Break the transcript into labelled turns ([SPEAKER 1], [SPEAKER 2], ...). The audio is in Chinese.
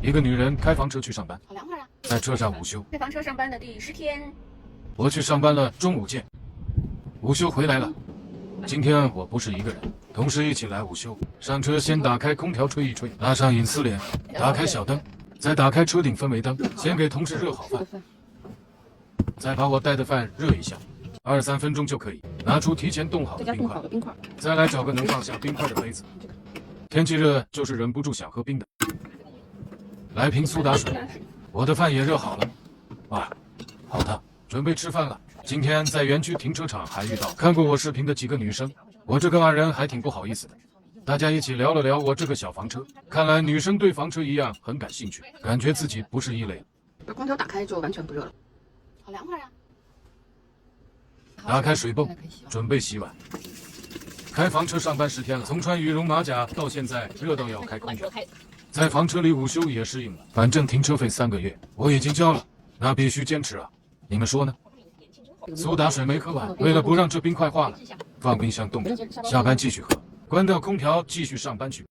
[SPEAKER 1] 一个女人开房车去上班，
[SPEAKER 2] 好凉快啊！
[SPEAKER 1] 在车上午休。
[SPEAKER 2] 开房车上班的第10天，
[SPEAKER 1] 我去上班了，中午见。午休回来了。今天我不是一个人，同事一起来午休。上车先打开空调吹一吹，拉上隐私帘，打开小灯，再打开车顶氛围灯，先给同事热好饭，再把我带的饭热一下，2、3分钟就可以。拿出提前冻好的冰块，再来找个能放下冰块的杯子。天气热，就是忍不住想喝冰的。来瓶苏打水，我的饭也热好了。哇，好烫！准备吃饭了。今天在园区停车场还遇到看过我视频的几个女生，我这个爱人还挺不好意思的。大家一起聊了聊我这个小房车，看来女生对房车一样很感兴趣，感觉自己不是异类。
[SPEAKER 2] 把空调打开就完全不热了，好凉快啊！
[SPEAKER 1] 打开水泵，准备洗碗。开房车上班10天了，从穿羽绒马甲到现在热到要开空调，在房车里午休也适应了。反正停车费3个月我已经交了，那必须坚持啊！你们说呢？苏打水没喝完，为了不让这冰块化了，放冰箱冻着，下班继续喝，关掉空调继续上班去。